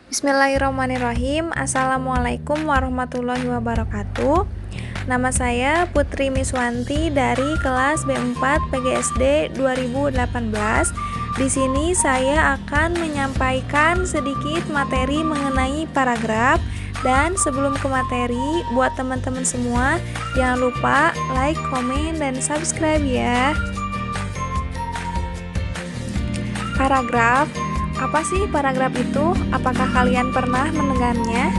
Bismillahirrahmanirrahim. Assalamualaikum warahmatullahi wabarakatuh. Nama saya Putri Miswanti dari kelas B4 PGSD 2018. Di sini saya akan menyampaikan sedikit materi mengenai paragraf. Dan sebelum ke materi, buat teman-teman semua jangan lupa like, komen, dan subscribe ya. Paragraf. Apa sih paragraf itu? Apakah kalian pernah mendengarnya?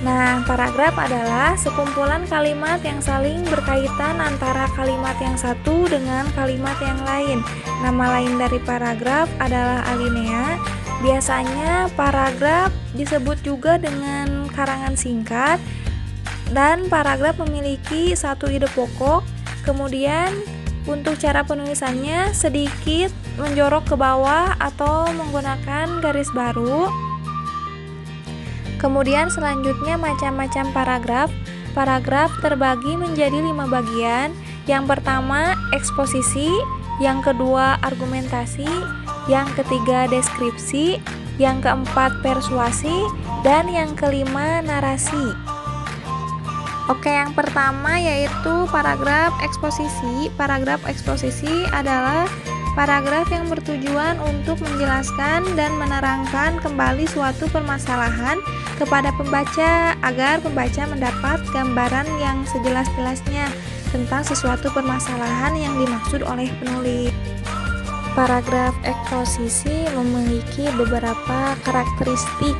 Nah, paragraf adalah sekumpulan kalimat yang saling berkaitan antara kalimat yang satu dengan kalimat yang lain. Nama lain dari paragraf adalah alinea. Biasanya paragraf disebut juga dengan karangan singkat, dan paragraf memiliki satu ide pokok. Kemudian untuk cara penulisannya sedikit menjorok ke bawah atau menggunakan garis baru. Kemudian selanjutnya macam-macam paragraf. Paragraf terbagi menjadi 5 bagian. Yang pertama eksposisi, yang kedua argumentasi, yang ketiga deskripsi, yang keempat persuasi, dan yang kelima narasi. Oke, yang pertama yaitu paragraf eksposisi. Paragraf eksposisi adalah paragraf yang bertujuan untuk menjelaskan dan menerangkan kembali suatu permasalahan kepada pembaca agar pembaca mendapat gambaran yang sejelas-jelasnya tentang sesuatu permasalahan yang dimaksud oleh penulis. Paragraf eksposisi memiliki beberapa karakteristik.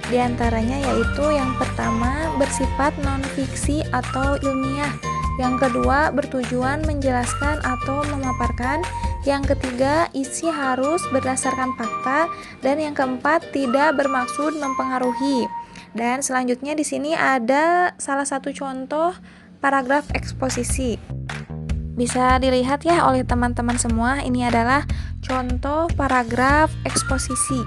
Di antaranya yaitu yang pertama bersifat non-fiksi atau ilmiah, yang kedua bertujuan menjelaskan atau memaparkan, yang ketiga isi harus berdasarkan fakta, dan yang keempat tidak bermaksud mempengaruhi. Dan selanjutnya di sini ada salah satu contoh paragraf eksposisi. Bisa dilihat ya oleh teman-teman semua, ini adalah contoh paragraf eksposisi.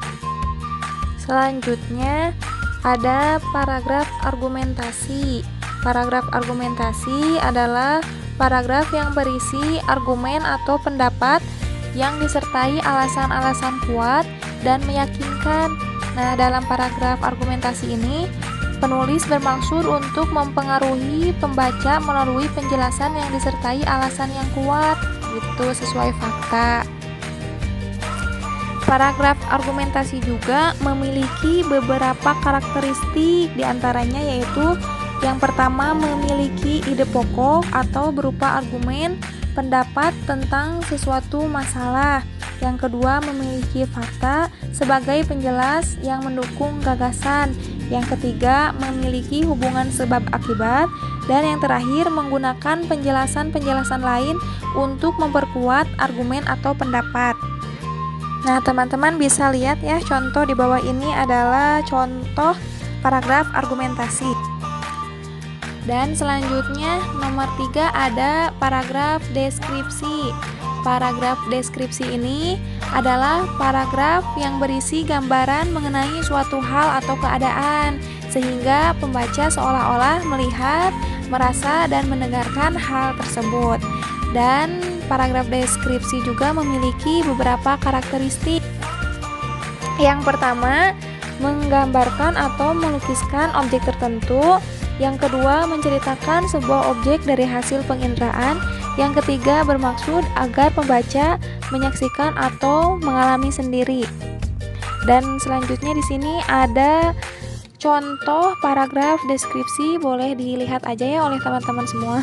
Selanjutnya ada paragraf argumentasi. Paragraf argumentasi adalah paragraf yang berisi argumen atau pendapat yang disertai alasan-alasan kuat dan meyakinkan. Nah, dalam paragraf argumentasi ini, penulis bermaksud untuk mempengaruhi pembaca melalui penjelasan yang disertai alasan yang kuat, gitu, sesuai fakta. Paragraf argumentasi juga memiliki beberapa karakteristik, diantaranya yaitu yang pertama memiliki ide pokok atau berupa argumen, pendapat tentang sesuatu masalah. Yang kedua memiliki fakta sebagai penjelas yang mendukung gagasan. Yang ketiga memiliki hubungan sebab akibat. Dan yang terakhir menggunakan penjelasan-penjelasan lain untuk memperkuat argumen atau pendapat. Nah, teman-teman bisa lihat ya, contoh di bawah ini adalah contoh paragraf argumentasi. Dan selanjutnya nomor 3 ada paragraf deskripsi. Paragraf deskripsi ini adalah paragraf yang berisi gambaran mengenai suatu hal atau keadaan, sehingga pembaca seolah-olah melihat, merasa, dan mendengarkan hal tersebut. Dan paragraf deskripsi juga memiliki beberapa karakteristik. Yang pertama, menggambarkan atau melukiskan objek tertentu. Yang kedua, menceritakan sebuah objek dari hasil penginderaan. Yang ketiga, bermaksud agar pembaca menyaksikan atau mengalami sendiri. Dan selanjutnya di sini ada contoh paragraf deskripsi, boleh dilihat aja ya oleh teman-teman semua.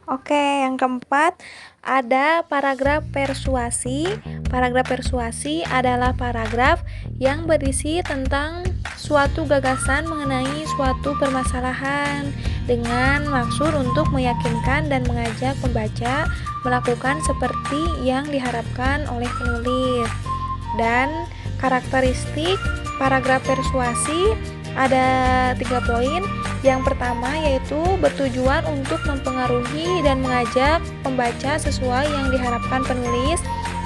Oke, yang keempat ada paragraf persuasi. Paragraf persuasi adalah paragraf yang berisi tentang suatu gagasan mengenai suatu permasalahan dengan maksud untuk meyakinkan dan mengajak pembaca melakukan seperti yang diharapkan oleh penulis. Dan karakteristik paragraf persuasi ada 3 poin. Yang pertama yaitu bertujuan untuk mempengaruhi dan mengajak pembaca sesuai yang diharapkan penulis.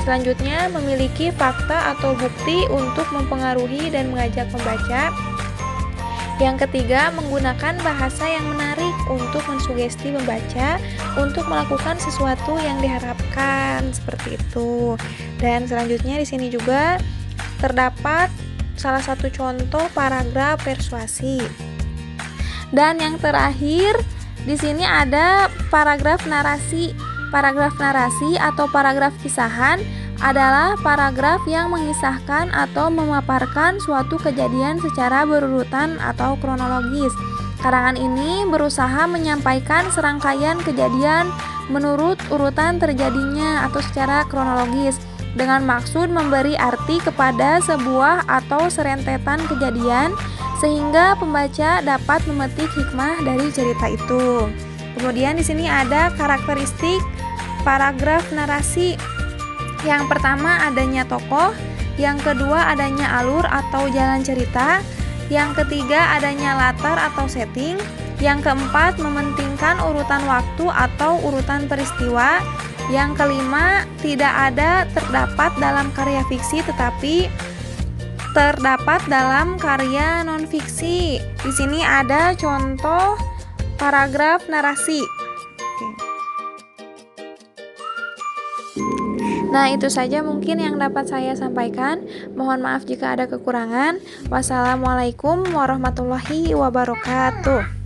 Selanjutnya memiliki fakta atau bukti untuk mempengaruhi dan mengajak pembaca. Yang ketiga menggunakan bahasa yang menarik untuk mensugesti pembaca untuk melakukan sesuatu yang diharapkan, seperti itu. Dan selanjutnya di sini juga terdapat salah satu contoh paragraf persuasi. Dan yang terakhir, di sini ada paragraf narasi. Paragraf narasi atau paragraf kisahan adalah paragraf yang mengisahkan atau memaparkan suatu kejadian secara berurutan atau kronologis. Karangan ini berusaha menyampaikan serangkaian kejadian menurut urutan terjadinya atau secara kronologis dengan maksud memberi arti kepada sebuah atau serentetan kejadian sehingga pembaca dapat memetik hikmah dari cerita itu. Kemudian di sini ada karakteristik paragraf narasi. Yang pertama adanya tokoh, yang kedua adanya alur atau jalan cerita, yang ketiga adanya latar atau setting, yang keempat mementingkan urutan waktu atau urutan peristiwa, yang kelima tidak ada terdapat dalam karya fiksi tetapi terdapat dalam karya non-fiksi. Di sini ada contoh paragraf narasi. Nah, itu saja mungkin yang dapat saya sampaikan. Mohon maaf jika ada kekurangan. Wassalamualaikum warahmatullahi wabarakatuh.